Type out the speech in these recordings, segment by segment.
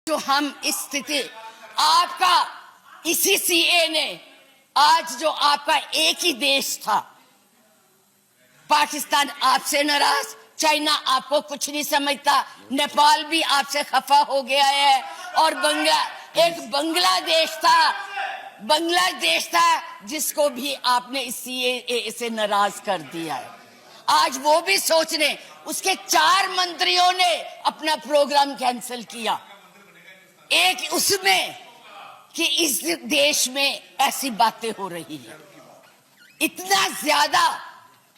जो हम इस स्थिति आपका इसी सीए ने आज जो आपका एक ही देश था, पाकिस्तान आपसे नाराज, चाइना आपको कुछ नहीं समझता, नेपाल भी आपसे खफा हो गया है और बांग्लादेश था जिसको भी आपने इस सीए से नाराज कर दिया है। आज वो भी सोच रहे, उसके 4 मंत्रियों ने अपना प्रोग्राम कैंसिल किया। एक उसमें कि इस देश में ऐसी बातें हो रही है, इतना ज्यादा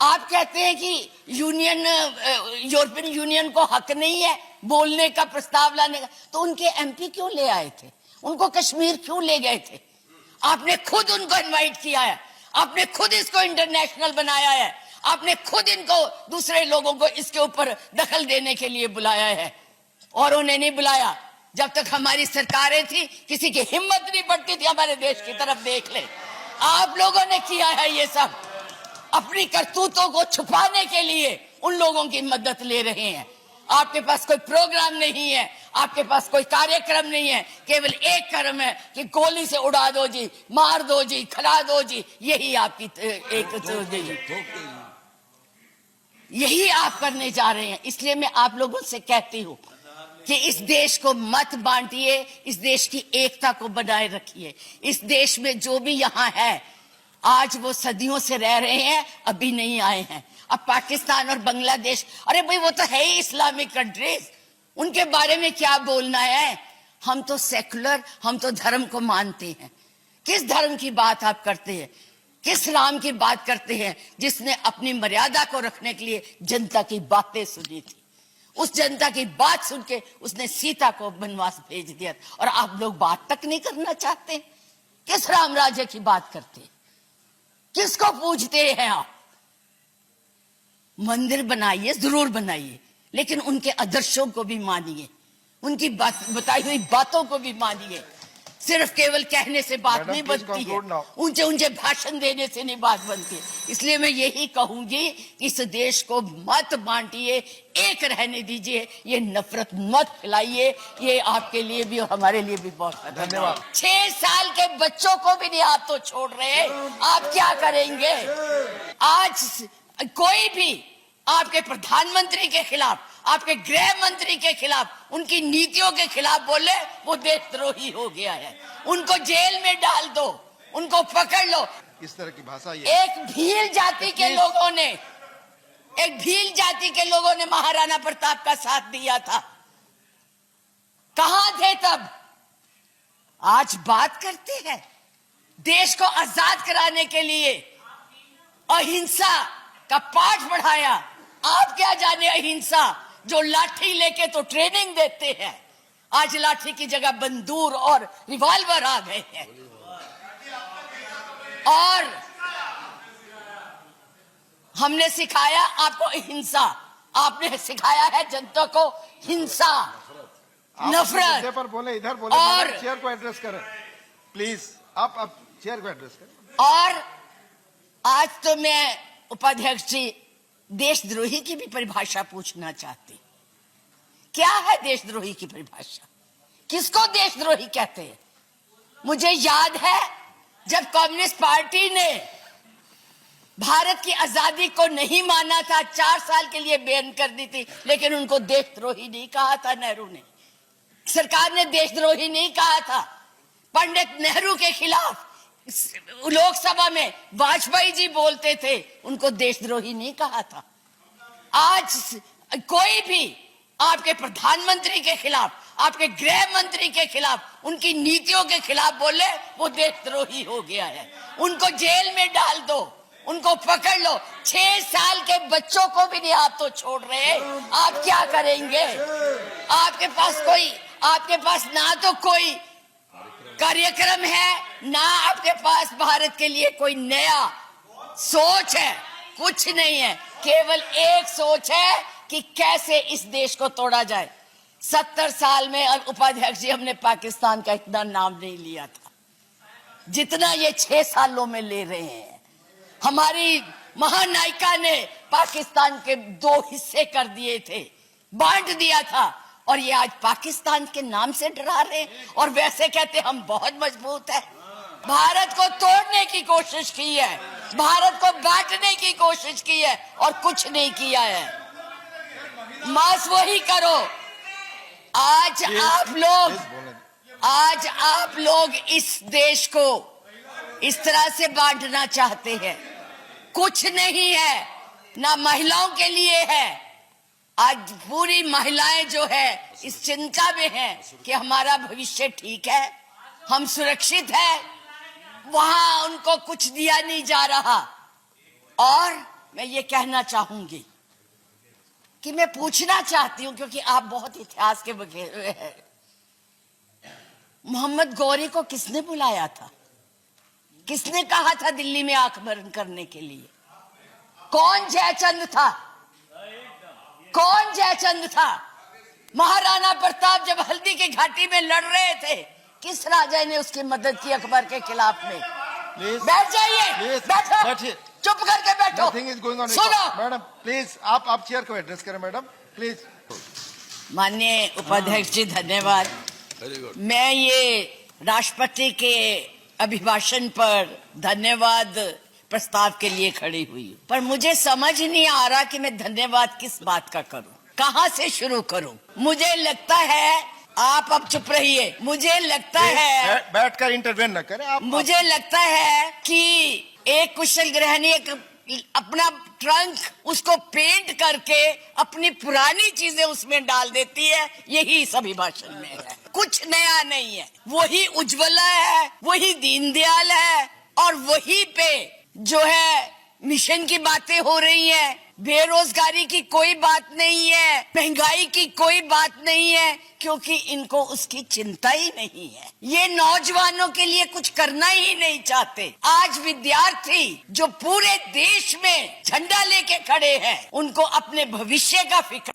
आप कहते हैं कि यूरोपियन यूनियन को हक नहीं है बोलने का, प्रस्ताव लाने का, तो उनके एमपी क्यों ले आए थे? उनको कश्मीर क्यों ले गए थे? आपने खुद उनको इनवाइट किया है, आपने खुद इसको इंटरनेशनल बनाया है, आपने खुद इनको दूसरे लोगों को इसके ऊपर दखल देने के लिए बुलाया है। और उन्हें नहीं बुलाया जब तक हमारी सरकारें थी, किसी की हिम्मत नहीं पड़ती थी हमारे देश की तरफ देख ले। आप लोगों ने किया है ये सब, अपनी करतूतों को छुपाने के लिए उन लोगों की मदद ले रहे हैं। आपके पास कोई प्रोग्राम नहीं है, आपके पास कोई कार्यक्रम नहीं है, केवल एक कर्म है कि गोली से उड़ा दो जी, मार दो जी, खिला दो जी, यही आपकी यही आप करने जा रहे हैं। इसलिए मैं आप लोगों से कहती हूं कि इस देश को मत बांटिए, इस देश की एकता को बनाए रखिए। इस देश में जो भी यहाँ है, आज वो सदियों से रह रहे हैं, अभी नहीं आए हैं। अब पाकिस्तान और बांग्लादेश, अरे भाई वो तो है ही इस्लामिक कंट्रीज, उनके बारे में क्या बोलना है? हम तो सेकुलर, हम तो धर्म को मानते हैं। किस धर्म की बात आप करते हैं? किस राम की बात करते हैं जिसने अपनी मर्यादा को रखने के लिए जनता की बातें सुनी थी? उस जनता की बात सुन के उसने सीता को वनवास भेज दिया, और आप लोग बात तक नहीं करना चाहते। किस राम राज्य की बात करते हैं? किसको पूजते हैं आप? मंदिर बनाइए, जरूर बनाइए, लेकिन उनके आदर्शों को भी मानिए, उनकी बताई हुई बातों को भी मानिए। सिर्फ केवल कहने से बात नहीं बनती है, ऊंचे ऊंचे भाषण देने से नहीं बात बनती। इसलिए मैं यही कहूंगी कि इस देश को मत बांटिए, एक रहने दीजिए, ये नफरत मत फैलाइए। ये आपके लिए भी और हमारे लिए भी बहुत धन्यवाद। 6 साल के बच्चों को भी नहीं आप तो छोड़ रहे, आप क्या करेंगे? आज कोई भी आपके प्रधानमंत्री के खिलाफ, आपके गृह मंत्री के खिलाफ, उनकी नीतियों के खिलाफ बोले, वो देशद्रोही हो गया है। उनको जेल में डाल दो, उनको पकड़ लो। किस तरह की भाषा ये? एक भील जाति के लोगों ने महाराणा प्रताप का साथ दिया था, कहां थे तब? आज बात करते हैं देश को आजाद कराने के लिए अहिंसा का पाठ पढ़ाया। आप क्या जाने अहिंसा, जो लाठी लेके तो ट्रेनिंग देते हैं, आज लाठी की जगह बंदूक और रिवॉल्वर आ गए हैं। और हमने सिखाया आपको अहिंसा, आपने सिखाया है जनता को हिंसा, नफरत। पर बोले, इधर बोले, और चेयर को एड्रेस करें प्लीज। आप चेयर को एड्रेस करें। और आज तो मैं उपाध्यक्ष जी देशद्रोही की भी परिभाषा पूछना चाहती। क्या है देशद्रोही की परिभाषा? किसको देशद्रोही कहते हैं? मुझे याद है जब कम्युनिस्ट पार्टी ने भारत की आजादी को नहीं माना था, 4 साल के लिए बैन कर दी थी, लेकिन उनको देशद्रोही नहीं कहा था नेहरू ने। सरकार ने देशद्रोही नहीं कहा था। पंडित नेहरू के खिलाफ लोकसभा में वाजपेयी जी बोलते थे, उनको देशद्रोही नहीं कहा था। आज कोई भी आपके प्रधानमंत्री के खिलाफ, आपके गृह मंत्री के खिलाफ, उनकी नीतियों के खिलाफ बोले, वो देशद्रोही हो गया है। उनको जेल में डाल दो, उनको पकड़ लो। 6 साल के बच्चों को भी नहीं आप तो छोड़ रहे, आप क्या करेंगे? आपके पास ना तो कोई कार्यक्रम है, ना आपके पास भारत के लिए कोई नया सोच है, कुछ नहीं है। केवल एक सोच है कि कैसे इस देश को तोड़ा जाए। 70 साल में उपाध्यक्ष जी हमने पाकिस्तान का इतना नाम नहीं लिया था जितना ये 6 सालों में ले रहे हैं। हमारी महानायिका ने पाकिस्तान के 2 हिस्से कर दिए थे, बांट दिया था। और ये आज पाकिस्तान के नाम से डरा रहे हैं और वैसे कहते हम बहुत मजबूत है। भारत को तोड़ने की कोशिश की है, भारत को बांटने की कोशिश की है और कुछ नहीं किया है। मास वही करो। आज आप लोग इस देश को इस तरह से बांटना चाहते हैं। कुछ नहीं है, ना महिलाओं के लिए है। आज पूरी महिलाएं जो है इस चिंता में है कि हमारा भविष्य ठीक है, हम सुरक्षित है, वहां उनको कुछ दिया नहीं जा रहा। और मैं ये कहना चाहूंगी कि मैं पूछना चाहती हूं, क्योंकि आप बहुत इतिहास के बखेर हुए हैं, मोहम्मद गौरी को किसने बुलाया था? किसने कहा था दिल्ली में आंख बंद करने के लिए? कौन जयचंद था? कौन जयचंद था? महाराणा प्रताप जब हल्दी की घाटी में लड़ रहे थे, किस राजा ने उसकी मदद की अकबर के खिलाफ में? बैठ जाइए, बैठो, चुप करके बैठो। Nothing is going on. सुनो मैडम प्लीज आप चेयर को एड्रेस करें। Madam please. माननीय उपाध्यक्ष जी, धन्यवाद। मैं ये राष्ट्रपति के अभिभाषण पर धन्यवाद प्रस्ताव के लिए खड़ी हुई हूँ, पर मुझे समझ नहीं आ रहा कि मैं धन्यवाद किस बात का करूं, कहां से शुरू करूं। मुझे लगता है, आप अब चुप रहिए, मुझे लगता है बैठकर इंटरवेन न करें आप। मुझे लगता है कि एक कुशल गृहिणी अपना ट्रंक उसको पेंट करके अपनी पुरानी चीजें उसमें डाल देती है। यही इस अभिभाषण में है, कुछ नया नहीं है। वही उज्ज्वला है, वही दीनदयाल है और वही पे जो है मिशन की बातें हो रही हैं। बेरोजगारी की कोई बात नहीं है, महंगाई की कोई बात नहीं है, क्योंकि इनको उसकी चिंता ही नहीं है। ये नौजवानों के लिए कुछ करना ही नहीं चाहते। आज विद्यार्थी जो पूरे देश में झंडा लेके खड़े हैं, उनको अपने भविष्य का फिक्र